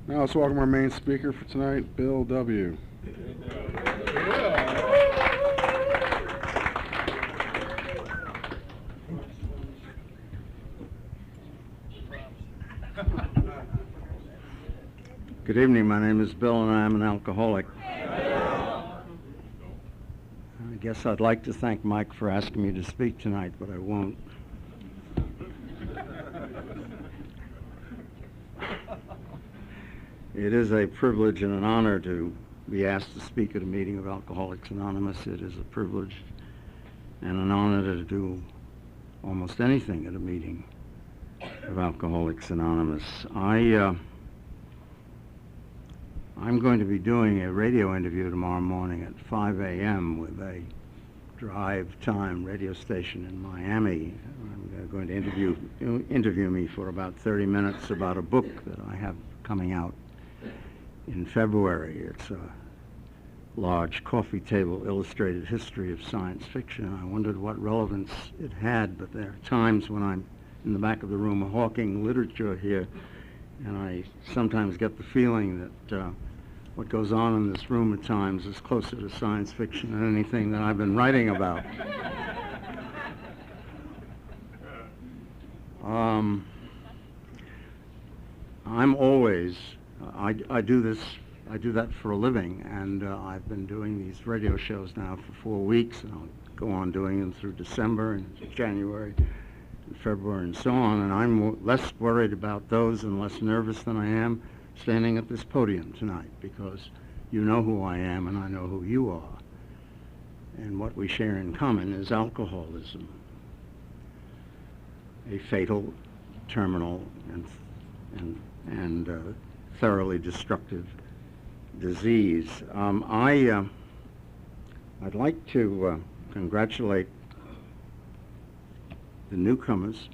Now let's welcome our main speaker for tonight, Bill W. Good evening. My name is Bill, and I am an alcoholic. I guess I'd like to thank Mike for asking me to speak tonight, but I won't. It is a privilege and an honor to be asked to speak at a meeting of Alcoholics Anonymous. It is a privilege and an honor to do almost anything at a meeting of Alcoholics Anonymous. I'm going to be doing a radio interview tomorrow morning at 5 a.m. with a drive time radio station in Miami. They're going to interview me for about 30 minutes about a book that I have coming out in February. It's a large coffee table illustrated history of science fiction. I wondered what relevance it had, but there are times when I'm in the back of the room hawking literature here, and I sometimes get the feeling that what goes on in this room at times is closer to science fiction than anything that I've been writing about. I'm always, I do that for a living, and I've been doing these radio shows now for 4 weeks, and I'll go on doing them through December and January and February and so on, and I'm less worried about those and less nervous than I am standing at this podium tonight, because you know who I am and I know who you are, and what we share in common is alcoholism, a fatal, terminal, and thoroughly destructive disease. I'd like to congratulate the newcomers,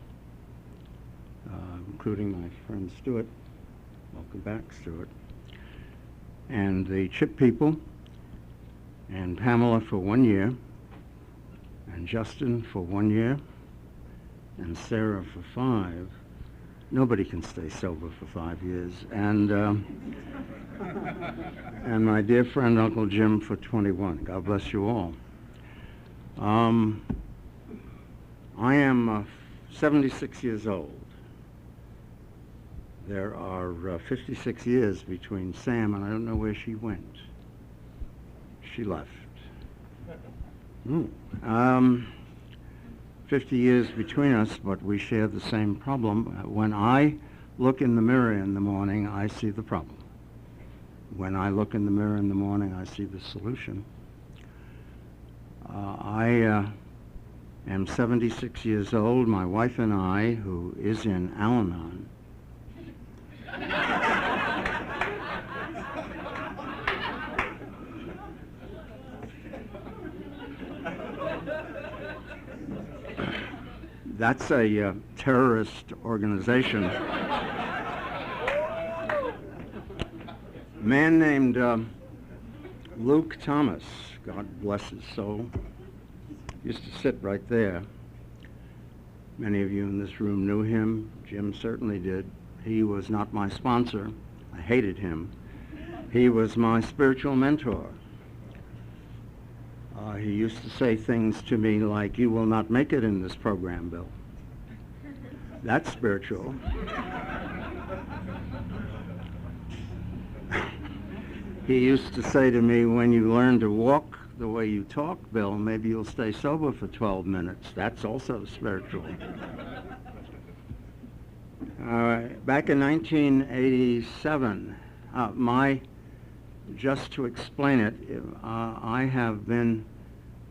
including my friend Stuart. Welcome back, Stuart. And the CHIP people, and Pamela for 1 year, and Justin for 1 year, and Sarah for 5. Nobody can stay sober for 5 years. And and my dear friend Uncle Jim for 21. God bless you all. I am 76 years old. There are 56 years between Sam, and I don't know where she went. She left. 50 years between us, but we share the same problem. When I look in the mirror in the morning, I see the problem. When I look in the mirror in the morning, I see the solution. I am 76 years old. My wife and I, who is in Al-Anon, that's a terrorist organization. A man named Luke Thomas, God bless his soul, used to sit right there. Many of you in this room knew him. Jim certainly did. He was not my sponsor. I hated him. He was my spiritual mentor. He used to say things to me like, "You will not make it in this program, Bill." That's spiritual. He used to say to me, "When you learn to walk the way you talk, Bill, maybe you'll stay sober for 12 minutes. That's also spiritual. Back in 1987, just to explain it, I have been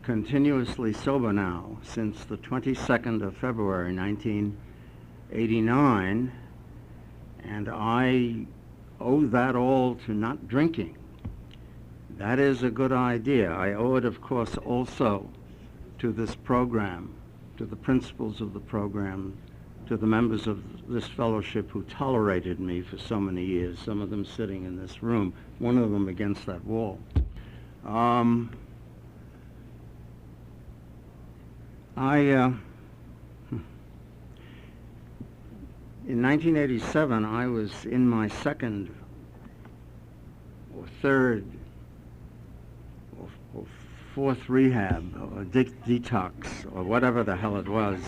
continuously sober now since the 22nd of February, 1989, and I owe that all to not drinking. That is a good idea. I owe it, of course, also to this program, to the principals of the program, to the members of this fellowship who tolerated me for so many years, some of them sitting in this room, one of them against that wall. In 1987, I was in my second or third or fourth rehab or detox or whatever the hell it was.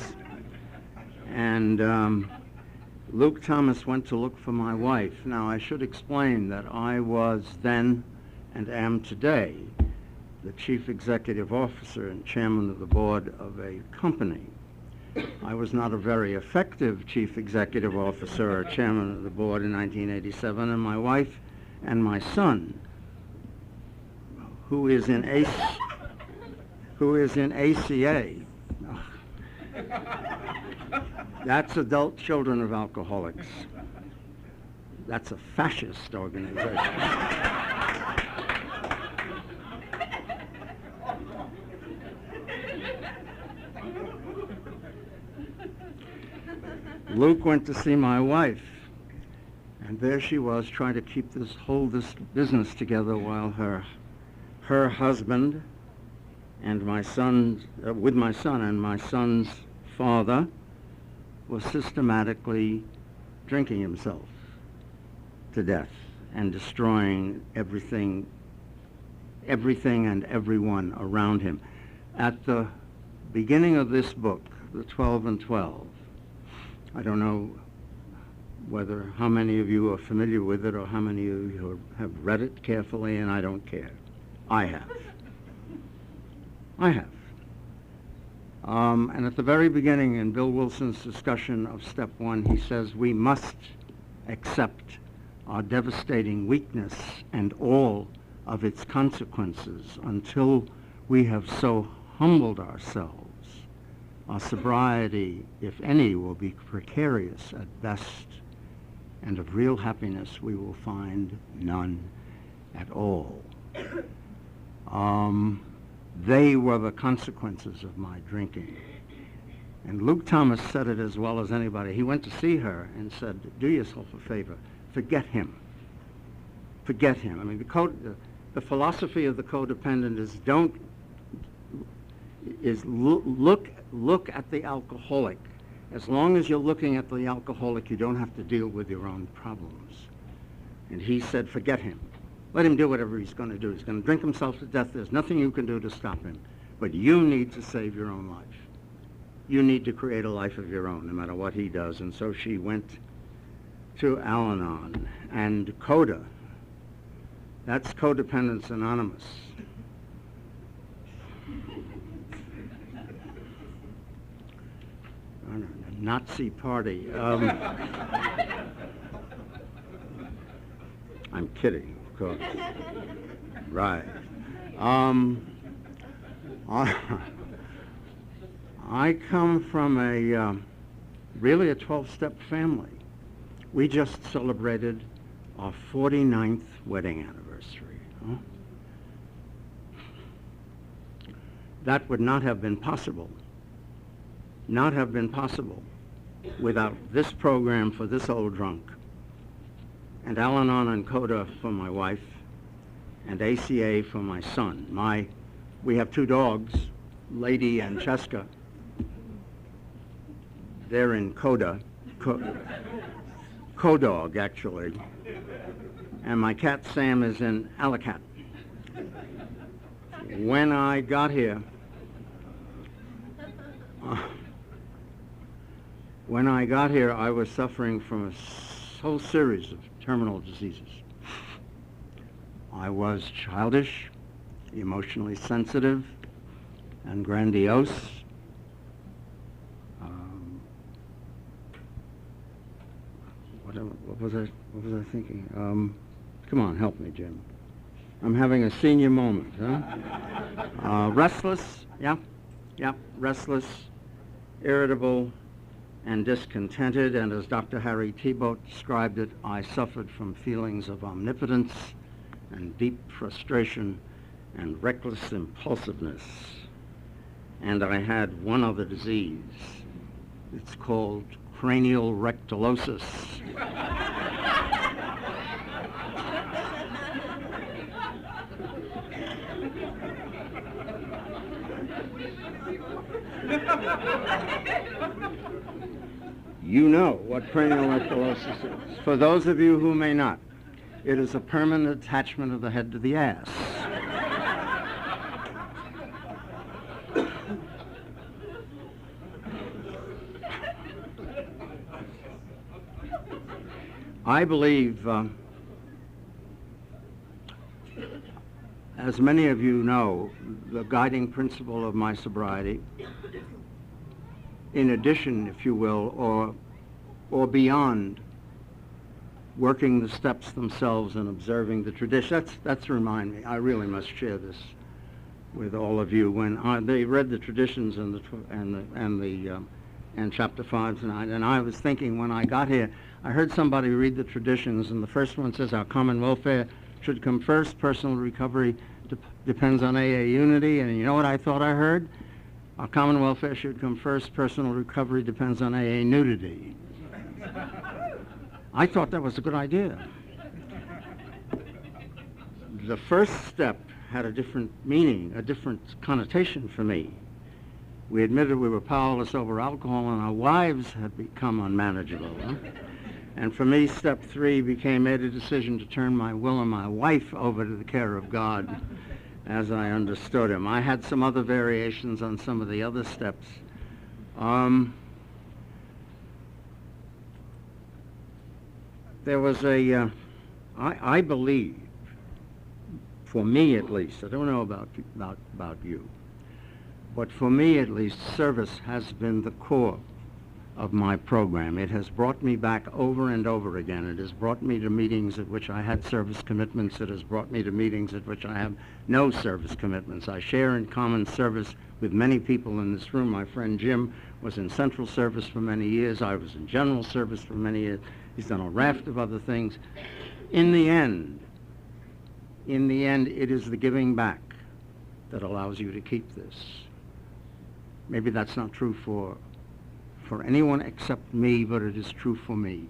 And Luke Thomas went to look for my wife. Now, I should explain that I was then and am today the chief executive officer and chairman of the board of a company. I was not a very effective chief executive officer or chairman of the board in 1987, and my wife and my son, who is in ACA, that's adult children of alcoholics. That's a fascist organization. Luke went to see my wife, and there she was trying to keep this business together while her husband and my son, with my son and my son's father, was systematically drinking himself to death and destroying everything and everyone around him. At the beginning of this book, The 12 and 12, I don't know how many of you are familiar with it or how many of you have read it carefully, and I don't care. I have. And at the very beginning in Bill Wilson's discussion of step 1, he says we must accept our devastating weakness and all of its consequences until we have so humbled ourselves. Our sobriety, if any, will be precarious at best, and of real happiness we will find none at all. They were the consequences of my drinking. And Luke Thomas said it as well as anybody. He went to see her and said, do yourself a favor, forget him. Forget him. I mean, the philosophy of the codependent is look at the alcoholic. As long as you're looking at the alcoholic, you don't have to deal with your own problems. And he said, forget him. Let him do whatever he's going to do. He's going to drink himself to death. There's nothing you can do to stop him. But you need to save your own life. You need to create a life of your own, no matter what he does. And so she went to Al-Anon and CODA. That's Codependence Anonymous. Nazi party. I'm kidding, of course. Right. I come from really a 12-step family. We just celebrated our 49th wedding anniversary. Huh? That would not have been possible. Not have been possible without this program for this old drunk, and Al-Anon and CODA for my wife, and ACA for my son. We have 2 dogs, Lady and Cheska. They're in CODA, Co-Dog actually, and my cat Sam is in Alicat. When I got here, I was suffering from a whole series of terminal diseases. I was childish, emotionally sensitive, and grandiose. What was I thinking? Come on, help me, Jim. I'm having a senior moment, huh? Restless, restless, irritable, and discontented, and as Dr. Harry Thibault described it, I suffered from feelings of omnipotence and deep frustration and reckless impulsiveness. And I had one other disease. It's called cranial rectalosis. You know what cranial rectalosis is. For those of you who may not, It is a permanent attachment of the head to the ass. I believe, as many of you know, the guiding principle of my sobriety, in addition, if you will, or beyond working the steps themselves and observing the tradition. That's remind me. I really must share this with all of you. When they read the traditions and chapter 5 tonight, and I was thinking when I got here, I heard somebody read the traditions, and the first one says our common welfare should come first. Personal recovery depends on AA unity. And you know what I thought I heard? Our common welfare should come first. Personal recovery depends on AA nudity. I thought that was a good idea. The first step had a different meaning, a different connotation for me. We admitted we were powerless over alcohol and our wives had become unmanageable. And for me, step 3 became made a decision to turn my will and my wife over to the care of God as I understood him. I had some other variations on some of the other steps. There was I believe, for me at least, I don't know about you, but for me at least, service has been the core of my program. It has brought me back over and over again. It has brought me to meetings at which I had service commitments. It has brought me to meetings at which I have no service commitments. I share in common service with many people in this room. My friend Jim was in central service for many years. I was in general service for many years. He's done a raft of other things. In the end, it is the giving back that allows you to keep this. Maybe that's not true for anyone except me, but it is true for me.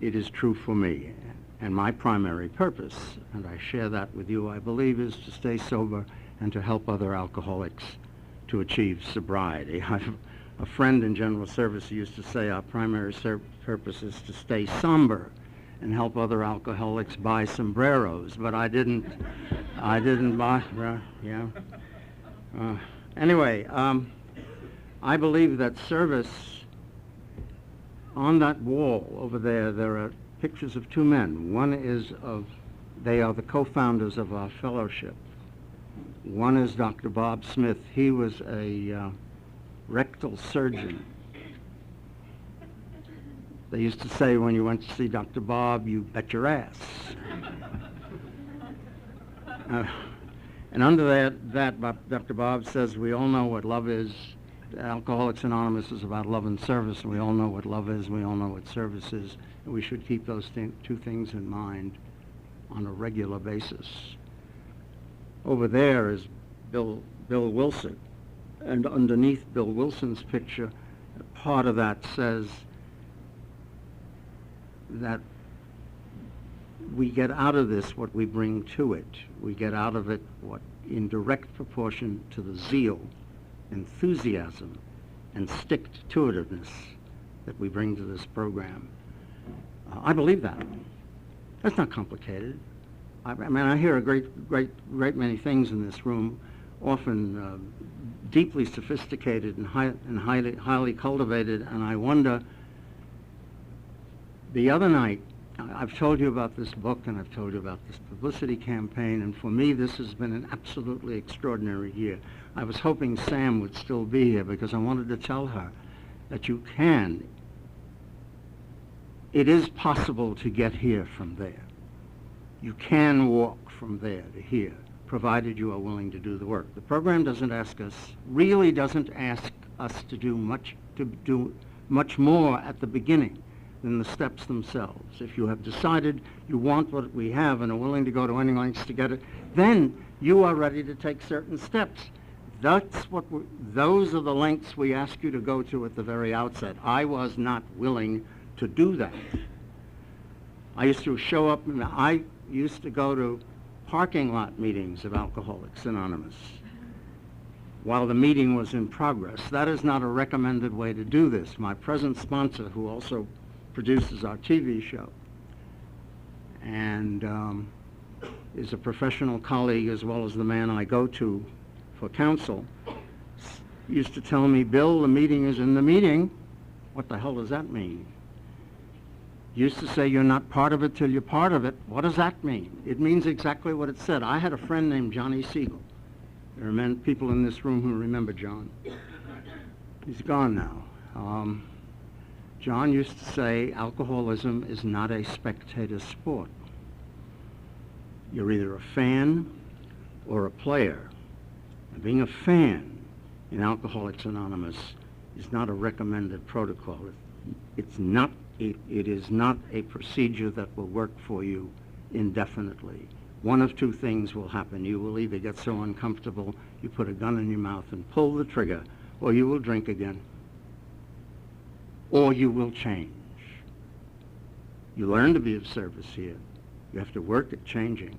It is true for me. And my primary purpose, and I share that with you, I believe, is to stay sober and to help other alcoholics to achieve sobriety. I have a friend in general service who used to say our primary purpose is to stay somber and help other alcoholics buy sombreros, but I didn't buy, yeah. Anyway, I believe that service, on that wall over there, there are pictures of 2 men. One is they are the co-founders of our fellowship. One is Dr. Bob Smith. He was a rectal surgeon. They used to say when you went to see Dr. Bob, you bet your ass. And under that, Dr. Bob says, we all know what love is. Alcoholics Anonymous is about love and service, and we all know what love is, we all know what service is, and we should keep those 2 things in mind on a regular basis. Over there is Bill Wilson, and underneath Bill Wilson's picture, part of that says that we get out of this what we bring to it. We get out of it what in direct proportion to the zeal, enthusiasm, and stick-to-itiveness that we bring to this program. I believe that. That's not complicated. I mean, I hear a great many things in this room, often deeply sophisticated and highly cultivated, and I wonder, the other night, I've told you about this book and I've told you about this publicity campaign, and for me this has been an absolutely extraordinary year. I was hoping Sam would still be here because I wanted to tell her that it is possible to get here from there. You can walk from there to here, provided you are willing to do the work. The program really doesn't ask us to do much more at the beginning than the steps themselves. If you have decided you want what we have and are willing to go to any lengths to get it, then you are ready to take certain steps. Those are the lengths we ask you to go to at the very outset. I was not willing to do that. I used to show up, I used to go to parking lot meetings of Alcoholics Anonymous while the meeting was in progress. That is not a recommended way to do this. My present sponsor, who also produces our TV show, and is a professional colleague as well as the man I go to for counsel, used to tell me, Bill, the meeting is in the meeting. What the hell does that mean? Used to say you're not part of it till you're part of it. What does that mean? It means exactly what it said. I had a friend named Johnny Siegel. There are people in this room who remember John. He's gone now. John used to say alcoholism is not a spectator sport. You're either a fan or a player. And being a fan in Alcoholics Anonymous is not a recommended protocol. It is not a procedure that will work for you indefinitely. One of two things will happen. You will either get so uncomfortable you put a gun in your mouth and pull the trigger, or you will drink again, or you will change. You learn to be of service here. You have to work at changing.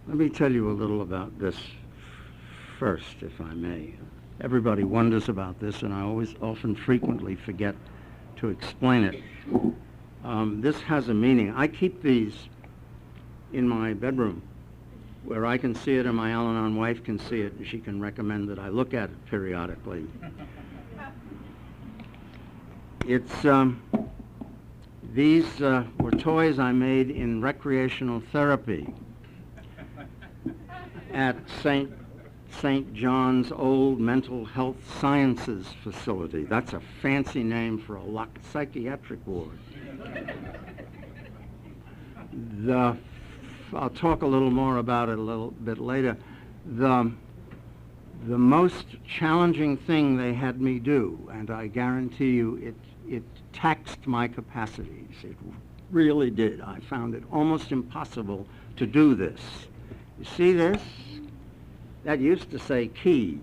Let me tell you a little about this first, if I may. Everybody wonders about this, and I often frequently forget to explain it. This has a meaning. I keep these in my bedroom where I can see it and my Al-Anon wife can see it, and she can recommend that I look at it periodically. These were toys I made in recreational therapy at St. John's old mental health sciences facility. That's a fancy name for a locked psychiatric ward. I'll talk a little more about it a little bit later. The most challenging thing they had me do, and I guarantee you it taxed my capacities. It really did. I found it almost impossible to do this. You see this? That used to say keys.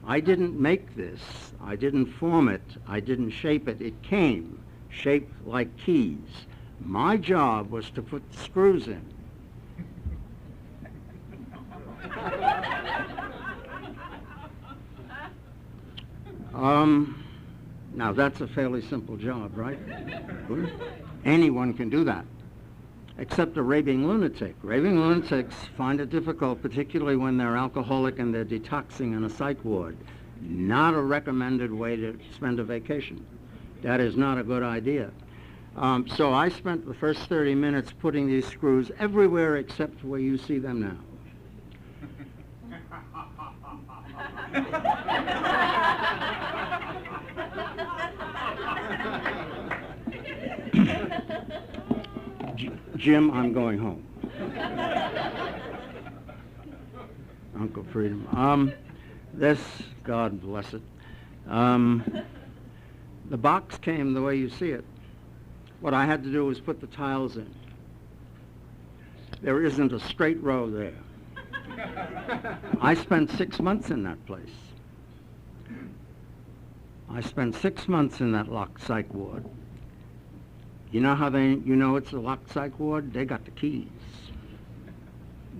I didn't make this. I didn't form it. I didn't shape it. It came shaped like keys. My job was to put the screws in. Now that's a fairly simple job, right? Anyone can do that, except a raving lunatic. Raving lunatics find it difficult, particularly when they're alcoholic and they're detoxing in a psych ward. Not a recommended way to spend a vacation. That is not a good idea. So I spent the first 30 minutes putting these screws everywhere except where you see them now. Jim, I'm going home. Uncle Freedom. This, God bless it. The box came the way you see it. What I had to do was put the tiles in. There isn't a straight row there. I spent 6 months in that place. I spent 6 months in that locked psych ward. You know how you know it's a locked psych ward? They got the keys.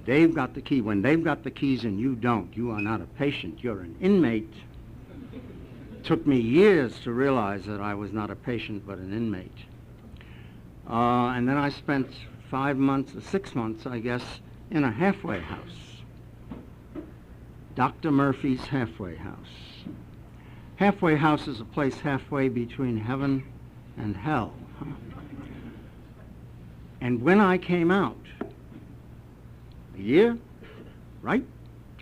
They've got the key. When they've got the keys and you don't, you are not a patient. You're an inmate. It took me years to realize that I was not a patient but an inmate. And then I spent 5 months, or 6 months, I guess, in a halfway house. Dr. Murphy's halfway house. Halfway house is a place halfway between heaven and hell. And when I came out, a year, right,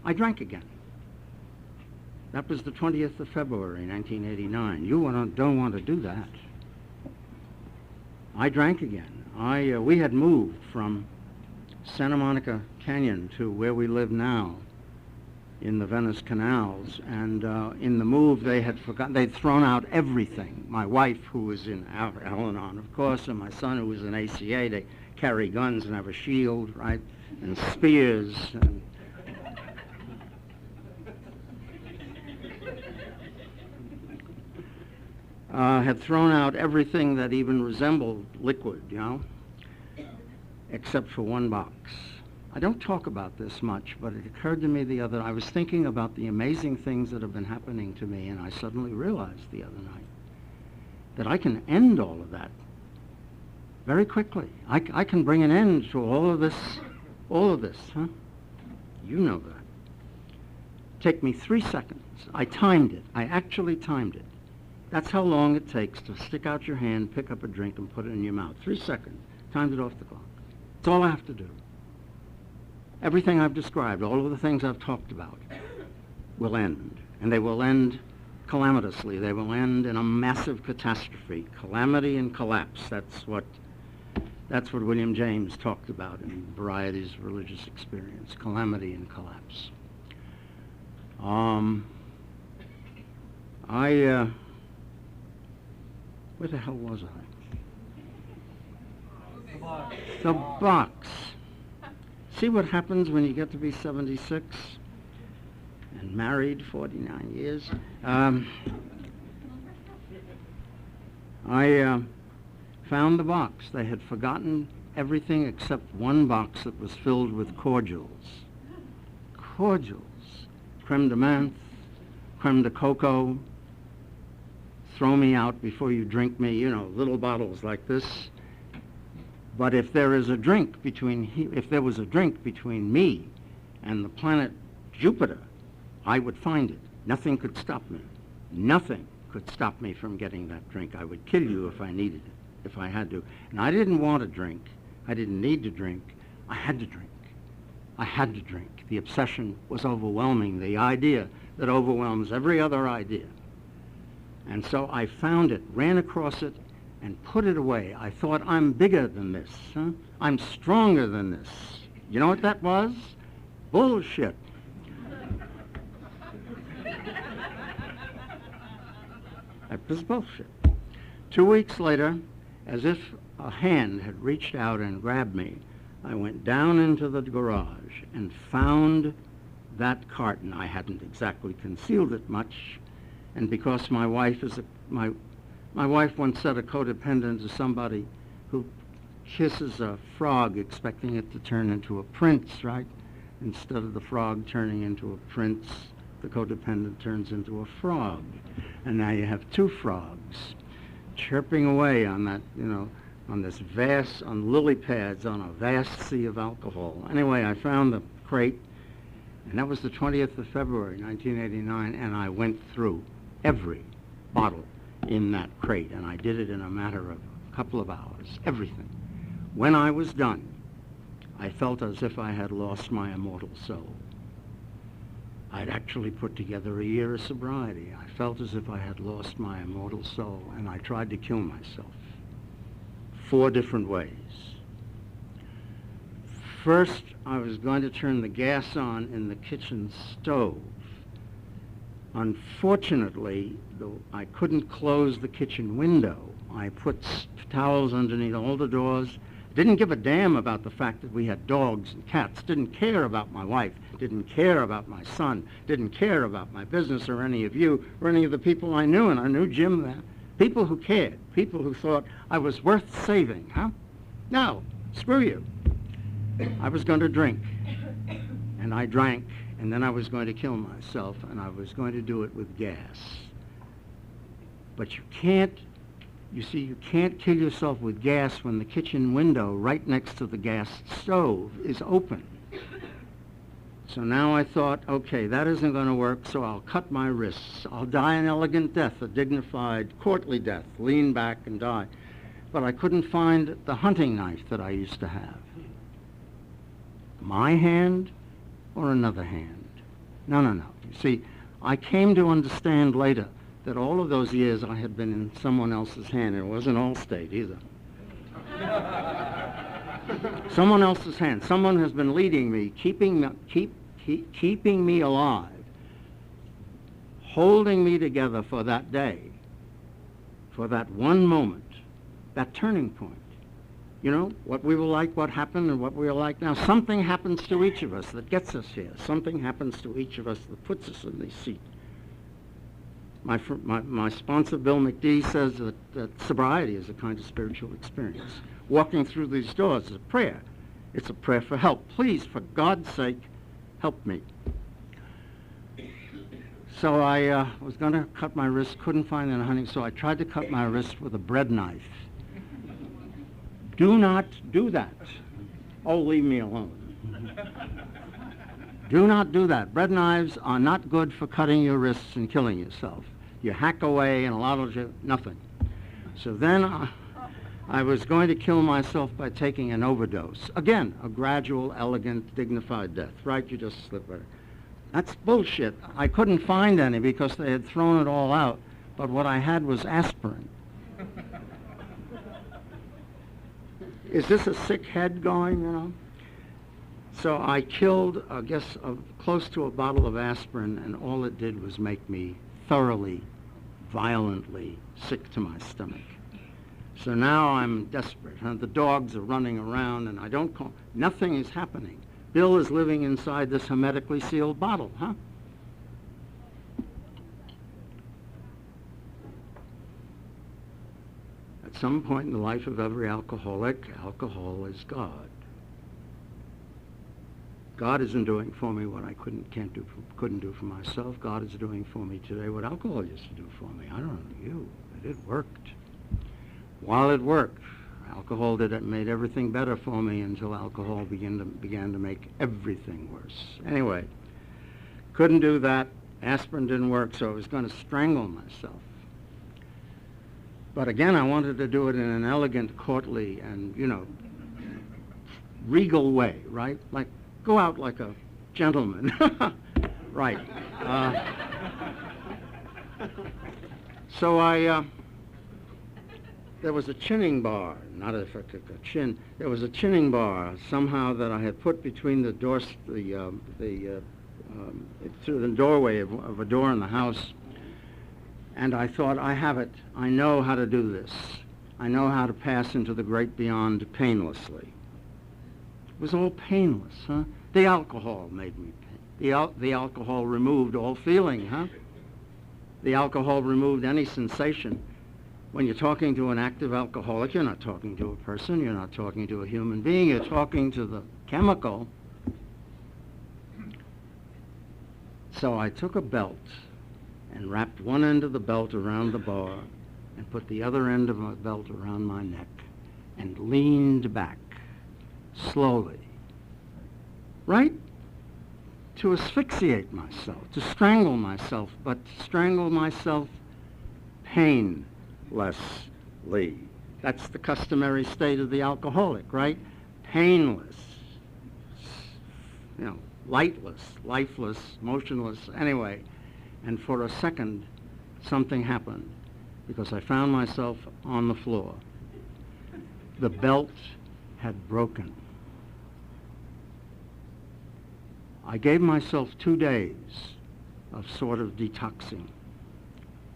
I drank again. That was the 20th of February, 1989. You don't want to do that. I drank again. We had moved from Santa Monica Canyon to where we live now in the Venice canals, and in the move they'd thrown out everything. My wife, who was in Al-Anon, of course, and my son, who was in ACA. They carry guns and have a shield, right, and spears. And had thrown out everything that even resembled liquid, you know. except for one box. I don't talk about this much, but it occurred to me the other night. I was thinking about the amazing things that have been happening to me, and I suddenly realized the other night that I can end all of that very quickly. I can bring an end to all of this, huh? You know that. Take me 3 seconds. I timed it. I actually timed it. That's how long it takes to stick out your hand, pick up a drink, and put it in your mouth. 3 seconds. Timed it off the clock. That's all I have to do. Everything I've described, all of the things I've talked about, will end. And they will end calamitously. They will end in a massive catastrophe. Calamity and collapse. That's what William James talked about in Variety's Religious Experience. Calamity and collapse. Where the hell was I? The box. See what happens when you get to be 76 and married 49 years? I found the box. They had forgotten everything except one box that was filled with cordials. Cordials. Creme de menthe, creme de cocoa, throw me out before you drink me, you know, little bottles like this. But if there was a drink between me and the planet Jupiter, I would find it. Nothing could stop me. Nothing could stop me from getting that drink. I would kill you if I needed it, if I had to. And I didn't want to drink. I didn't need to drink. I had to drink. I had to drink. The obsession was overwhelming, the idea that overwhelms every other idea. And so I found it, ran across it, and put it away. I thought, I'm bigger than this. Huh? I'm stronger than this. You know what that was? Bullshit. That was bullshit. 2 weeks later, as if a hand had reached out and grabbed me, I went down into the garage and found that carton. I hadn't exactly concealed it much, and because my wife once said a codependent is somebody who kisses a frog expecting it to turn into a prince, right? Instead of the frog turning into a prince, the codependent turns into a frog. And now you have two frogs chirping away on that, you know, on lily pads on a vast sea of alcohol. Anyway, I found the crate, and that was the 20th of February, 1989, and I went through every bottle in that crate, and I did it in a matter of a couple of hours, everything. When I was done, I felt as if I had lost my immortal soul. I'd actually put together a year of sobriety. I felt as if I had lost my immortal soul, and I tried to kill myself 4 different ways. First, I was going to turn the gas on in the kitchen stove. Unfortunately, though I couldn't close the kitchen window. I put towels underneath all the doors. Didn't give a damn about the fact that we had dogs and cats. Didn't care about my wife. Didn't care about my son. Didn't care about my business or any of you or any of the people I knew, and I knew Jim then. People who cared. People who thought I was worth saving, huh? No, screw you. I was going to drink, and I drank, and then I was going to kill myself, and I was going to do it with gas. But you can't kill yourself with gas when the kitchen window right next to the gas stove is open. So now I thought, okay, that isn't going to work, so I'll cut my wrists. I'll die an elegant death, a dignified, courtly death, lean back and die. But I couldn't find the hunting knife that I used to have. My hand or another hand? No. You see, I came to understand later that all of those years I had been in someone else's hand. It wasn't Allstate either. Someone else's hand. Someone has been leading me, keeping me alive, holding me together for that day, for that one moment, that turning point. You know, what we were like, what happened, and what we are like now. Something happens to each of us that gets us here. Something happens to each of us that puts us in this seat. My sponsor, Bill McD, says that sobriety is a kind of spiritual experience. Walking through these doors is a prayer. It's a prayer for help. Please, for God's sake, help me. So I was going to cut my wrist, couldn't find any honey, so I tried to cut my wrist with a bread knife. Do not do that. Oh, leave me alone. Do not do that. Bread knives are not good for cutting your wrists and killing yourself. You hack away and a lot of nothing. So then I was going to kill myself by taking an overdose. Again, a gradual, elegant, dignified death, right? You just slip it. That's bullshit. I couldn't find any because they had thrown it all out, but what I had was aspirin. Is this a sick head going, you know? So I killed, I guess, close to a bottle of aspirin, and all it did was make me thoroughly, violently sick to my stomach. So now I'm desperate. Huh? The dogs are running around, and I don't call. Nothing is happening. Bill is living inside this hermetically sealed bottle, huh? At some point in the life of every alcoholic, alcohol is God. God isn't doing for me what I couldn't do for myself. God is doing for me today what alcohol used to do for me. I don't know you, but it worked. While it worked, alcohol made everything better for me until alcohol began to make everything worse. Anyway, couldn't do that. Aspirin didn't work, so I was going to strangle myself. But again, I wanted to do it in an elegant, courtly, and, you know, regal way, right? Like, go out like a gentleman. Right. So there was a chinning bar, not a chin. There was a chinning bar somehow that I had put between the doors, through the doorway of a door in the house. And I thought, I have it. I know how to do this. I know how to pass into the great beyond painlessly. It was all painless, huh? The alcohol made me pain. The alcohol removed all feeling, huh? The alcohol removed any sensation. When you're talking to an active alcoholic, you're not talking to a person, you're not talking to a human being, you're talking to the chemical. So I took a belt and wrapped one end of the belt around the bar and put the other end of my belt around my neck and leaned back slowly, right? To asphyxiate myself, to strangle myself, but strangle myself painlessly. That's the customary state of the alcoholic, right? Painless, you know, lightless, lifeless, motionless, anyway. And for a second, something happened because I found myself on the floor. The belt had broken. I gave myself 2 days of sort of detoxing.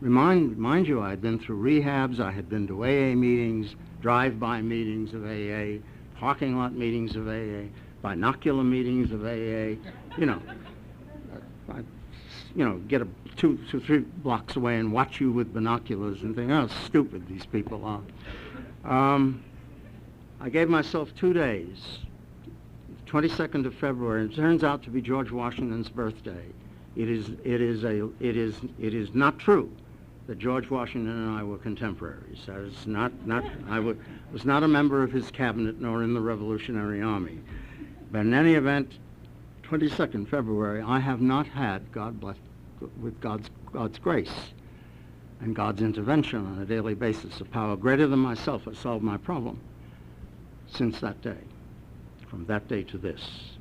Mind you, I had been through rehabs, I had been to AA meetings, drive-by meetings of AA, parking lot meetings of AA, binocular meetings of AA, you know. Get 2 to 3 blocks away and watch you with binoculars and think, how stupid these people are. I gave myself 2 days, 22nd of February. It turns out to be George Washington's birthday. It is not true that George Washington and I were contemporaries. I was not a member of his cabinet nor in the Revolutionary Army. But in any event, 22nd February, I have not had, God bless, with God's grace and God's intervention on a daily basis, a power greater than myself has solved my problem since that day, from that day to this.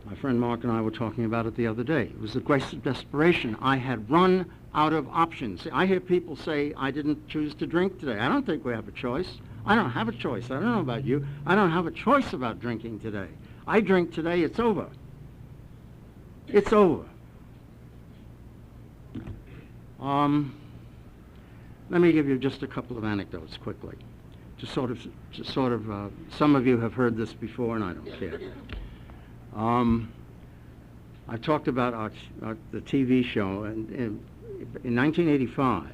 My friend Mark and I were talking about it the other day. It was the grace of desperation. I had run out of options. I hear people say, I didn't choose to drink today. I don't think we have a choice. I don't have a choice. I don't know about you. I don't have a choice about drinking today. I drink today, it's over. It's over. Let me give you just a couple of anecdotes quickly. Just sort of, some of you have heard this before and I don't care. I talked about the TV show, and in 1985,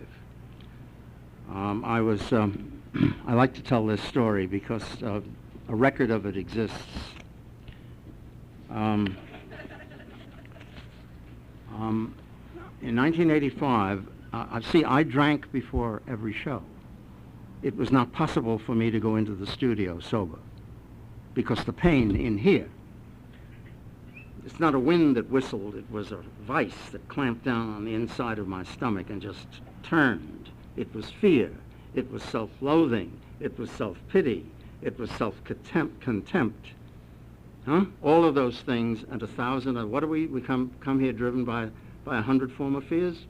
I was I like to tell this story because a record of it exists. In 1985, see, I drank before every show. It was not possible for me to go into the studio sober because the pain in here, it's not a wind that whistled, it was a vice that clamped down on the inside of my stomach and just turned. It was fear, it was self-loathing, it was self-pity, it was self-contempt. Huh? All of those things and 1,000, what do we come here driven by 100 former fears?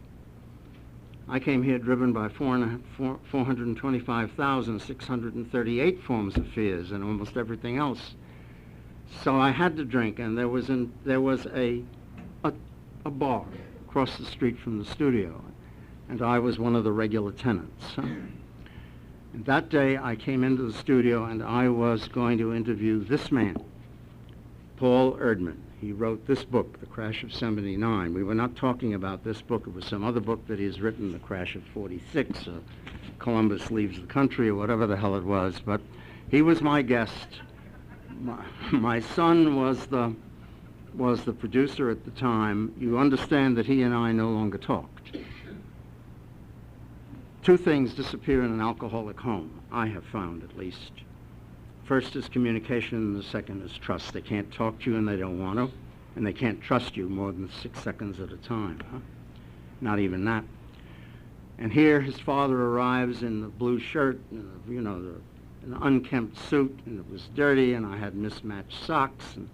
I came here driven by 425,638 forms of fears and almost everything else. So I had to drink, and there was a bar across the street from the studio, and I was one of the regular tenants. And that day I came into the studio and I was going to interview this man, Paul Erdman. He wrote this book, The Crash of '79. We were not talking about this book. It was some other book that he's written, The Crash of '46, or Columbus Leaves the Country, or whatever the hell it was. But he was my guest. My son was the producer at the time. You understand that he and I no longer talked. Two things disappear in an alcoholic home, I have found at least. First is communication, and the second is trust. They can't talk to you and they don't want to, and they can't trust you more than 6 seconds at a time. Huh? Not even that. And here his father arrives in the blue shirt, and an unkempt suit, and it was dirty, and I had mismatched socks, and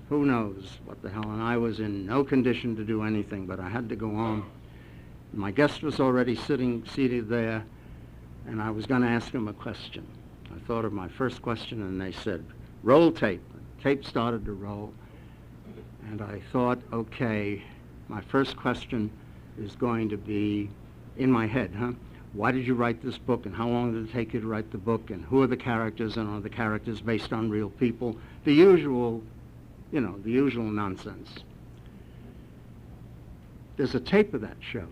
who knows what the hell. And I was in no condition to do anything, but I had to go on. My guest was already seated there, and I was going to ask him a question. I thought of my first question, and they said, roll tape. Tape started to roll, and I thought, okay, my first question is going to be in my head, huh? Why did you write this book, and how long did it take you to write the book, and who are the characters, and are the characters based on real people? The usual, the usual nonsense. There's a tape of that show.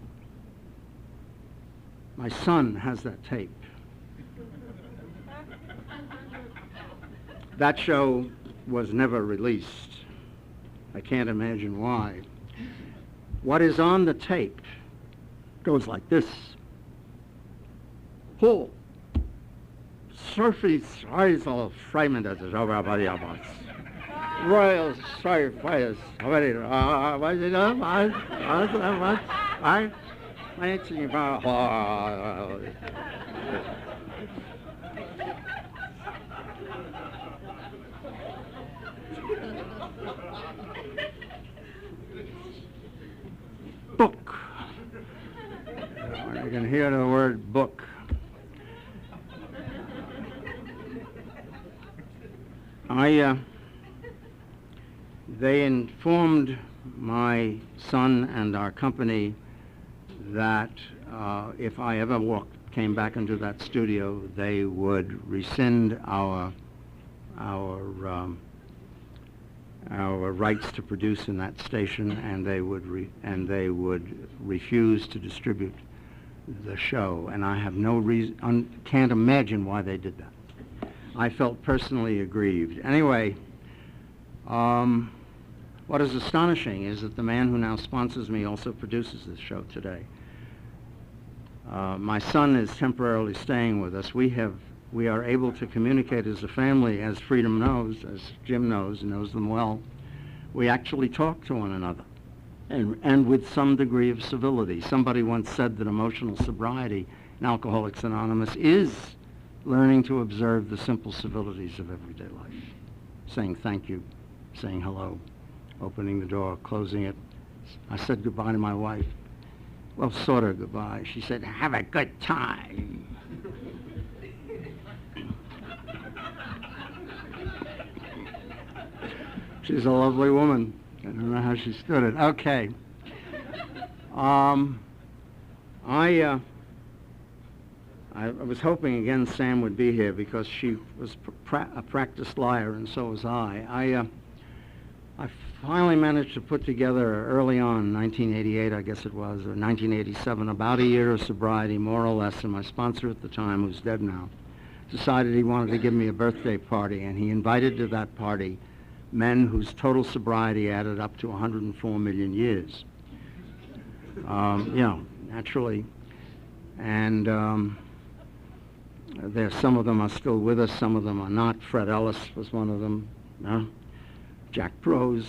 My son has that tape. That show was never released. I can't imagine why. What is on the tape goes like this. Paul, surface size of fragment of the Royal Surface. What is it? Book. You can hear the word book. They informed my son and our company that if I ever came back into that studio, they would rescind our rights to produce in that station, and they would refuse to distribute the show. And I have no reason, can't imagine why they did that. I felt personally aggrieved. Anyway, what is astonishing is that the man who now sponsors me also produces this show today. My son is temporarily staying with us. We are able to communicate as a family, as Freedom knows, as Jim knows them well. We actually talk to one another, and with some degree of civility. Somebody once said that emotional sobriety in Alcoholics Anonymous is learning to observe the simple civilities of everyday life. Saying thank you, saying hello, opening the door, closing it. I said goodbye to my wife. Well, sort of goodbye. She said, have a good time. She's a lovely woman. I don't know how she stood it. Okay. I was hoping again Sam would be here because she was a practiced liar, and so was I. I finally managed to put together early on, 1988 I guess it was, or 1987, about a year of sobriety, more or less, and my sponsor at the time, who's dead now, decided he wanted to give me a birthday party, and he invited to that party men whose total sobriety added up to 104 million years. Naturally. And some of them are still with us, some of them are not. Fred Ellis was one of them. Jack Brose,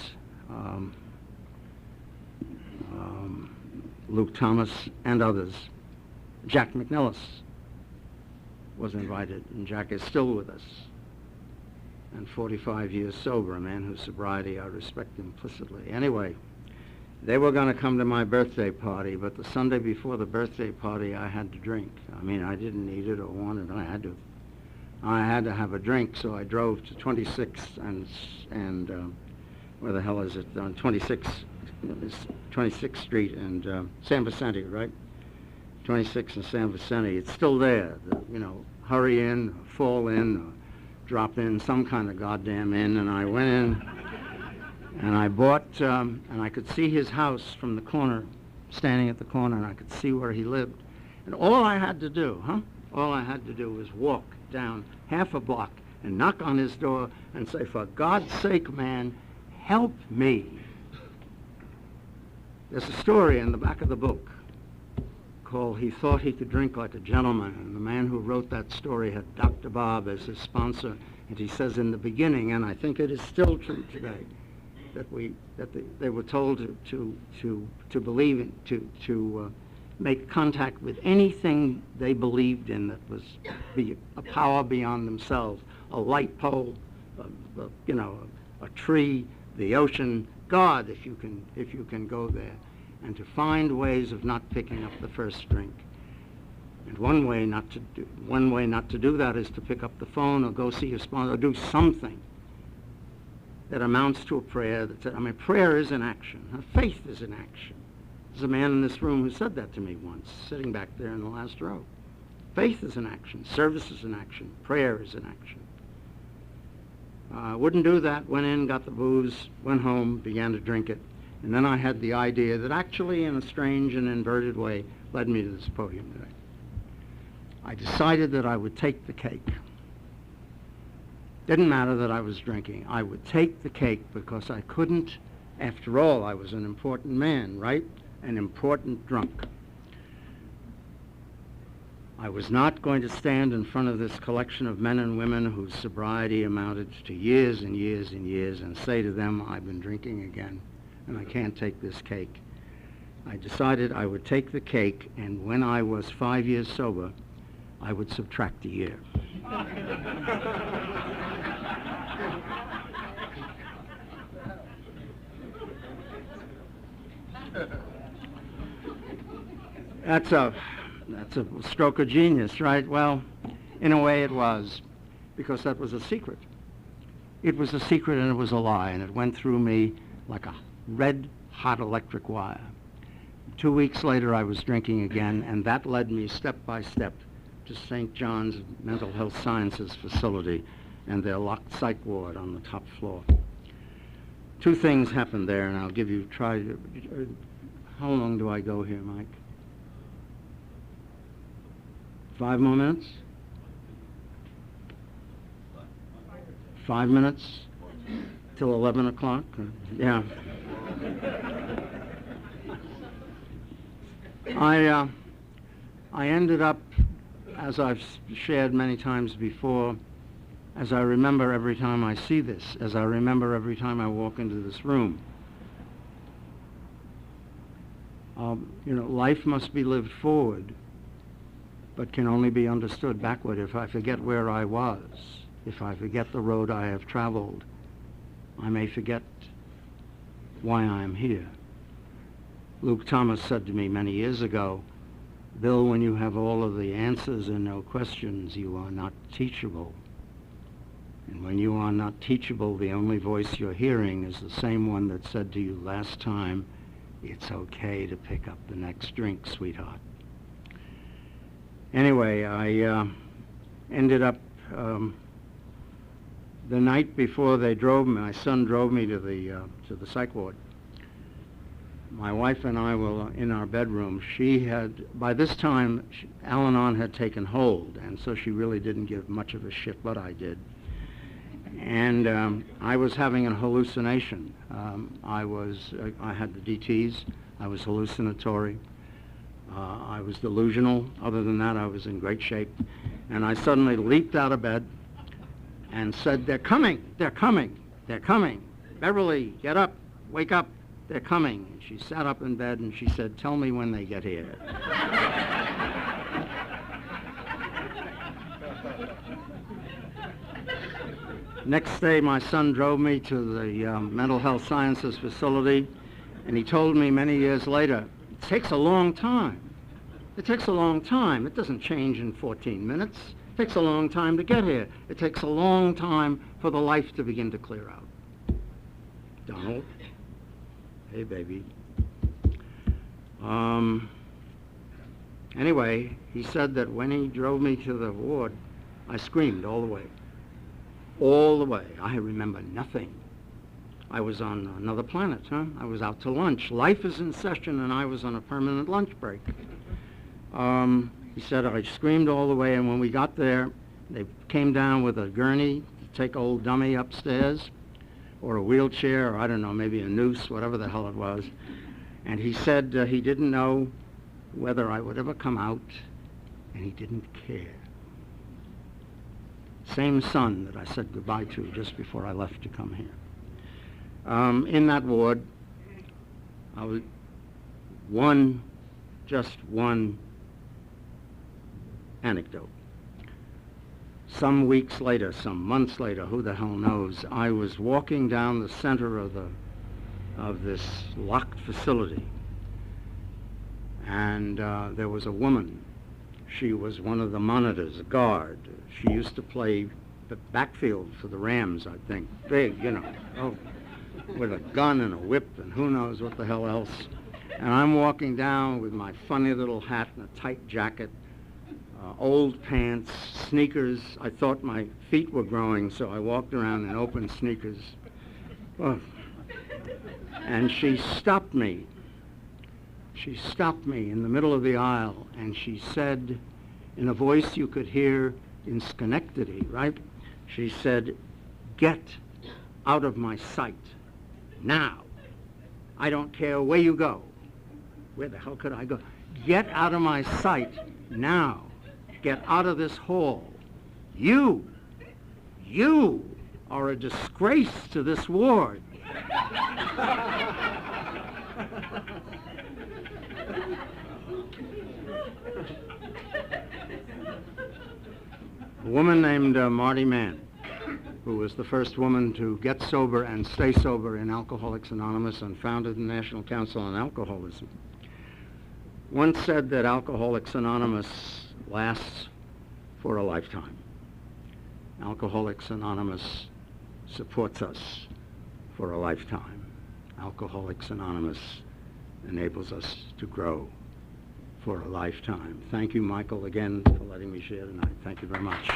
Luke Thomas, and others. Jack McNillis was invited, and Jack is still with us. And 45 years sober, a man whose sobriety I respect implicitly. Anyway, they were going to come to my birthday party, but the Sunday before the birthday party, I had to drink. I mean, I didn't need it or want it, I had to. I had to have a drink, so I drove to 26th and where the hell is it? On 26th Street and San Vicente, right? 26th and San Vicente. It's still there. Hurry in, fall in, drop in, some kind of goddamn inn. And I went in and I bought, and I could see his house from the corner, standing at the corner, and I could see where he lived. And all I had to do, all I had to do was walk down half a block and knock on his door and say, for God's sake, man, help me. There's a story in the back of the book called He Thought He Could Drink Like a Gentleman, and the man who wrote that story had Dr. Bob as his sponsor, and he says in the beginning, and I think it is still true today, that they were told to believe in, to make contact with anything they believed in that was a power beyond themselves, a light pole, a tree, the ocean, God, if you can go there, and to find ways of not picking up the first drink. And one way not to do that is to pick up the phone or go see your sponsor or do something that amounts to a prayer. Prayer is an action. Faith is an action. There's a man in this room who said that to me once, sitting back there in the last row. Faith is an action. Service is an action. Prayer is an action. Wouldn't do that. Went in, got the booze, went home, began to drink it. And then I had the idea that actually, in a strange and inverted way, led me to this podium today. I decided that I would take the cake. Didn't matter that I was drinking. I would take the cake because I couldn't, after all, I was an important man, right? An important drunk. I was not going to stand in front of this collection of men and women whose sobriety amounted to years and years and years and say to them, I've been drinking again and I can't take this cake. I decided I would take the cake, and when I was 5 years sober, I would subtract a year. That's a stroke of genius, right? Well, in a way it was, because that was a secret. It was a secret and it was a lie, and it went through me like a red-hot electric wire. 2 weeks later, I was drinking again, and that led me step by step to St. John's Mental Health Sciences facility and their locked psych ward on the top floor. Two things happened there, and I'll give you, how long do I go here, Mike? 5 more minutes? 5 minutes? Till 11 o'clock? Yeah. I ended up, as I've shared many times before, as I remember every time I see this, as I remember every time I walk into this room. Life must be lived forward, but can only be understood backward. If I forget where I was, if I forget the road I have traveled, I may forget why I am here. Luke Thomas said to me many years ago, Bill, when you have all of the answers and no questions, you are not teachable. And when you are not teachable, the only voice you're hearing is the same one that said to you last time, it's okay to pick up the next drink, sweetheart. Anyway, I ended up, the night before they drove me, my son drove me to the psych ward. My wife and I were in our bedroom. She had, by this time, Al-Anon had taken hold, and so she really didn't give much of a shit what I did. And I was having a hallucination. I had the DTs. I was hallucinatory. I was delusional. Other than that, I was in great shape. And I suddenly leaped out of bed and said, "They're coming, they're coming, they're coming. Beverly, get up, wake up, they're coming." And she sat up in bed and she said, "Tell me when they get here." Next day, my son drove me to the mental health sciences facility, and he told me many years later, "It takes a long time. It takes a long time. It doesn't change in 14 minutes. It takes a long time to get here. It takes a long time for the life to begin to clear out." Donald, hey baby. Anyway, he said that when he drove me to the ward, I screamed all the way. All the way. I remember nothing. I was on another planet, huh? I was out to lunch. Life is in session, and I was on a permanent lunch break. He said I screamed all the way, and when we got there, they came down with a gurney to take old dummy upstairs, or a wheelchair, or I don't know, maybe a noose, whatever the hell it was. And he said he didn't know whether I would ever come out, and he didn't care. Same son that I said goodbye to just before I left to come here. In that ward, I was just one anecdote. Some weeks later, some months later, who the hell knows, I was walking down the center of this locked facility, and there was a woman. She was one of the monitors, a guard. She used to play the backfield for the Rams, I think. Big, you know, with a gun and a whip and who knows what the hell else. And I'm walking down with my funny little hat and a tight jacket, old pants, sneakers. I thought my feet were growing, so I walked around in open sneakers. Oh. And she stopped me. She stopped me in the middle of the aisle, and she said, in a voice you could hear in Schenectady, right? She said, "Get out of my sight, now. I don't care where you go." Where the hell could I go? "Get out of my sight, now. Get out of this hall. You are a disgrace to this ward." A woman named Marty Mann, who was the first woman to get sober and stay sober in Alcoholics Anonymous and founded the National Council on Alcoholism, once said that Alcoholics Anonymous lasts for a lifetime. Alcoholics Anonymous supports us for a lifetime. Alcoholics Anonymous enables us to grow for a lifetime. Thank you, Michael, again, for letting me share tonight. Thank you very much.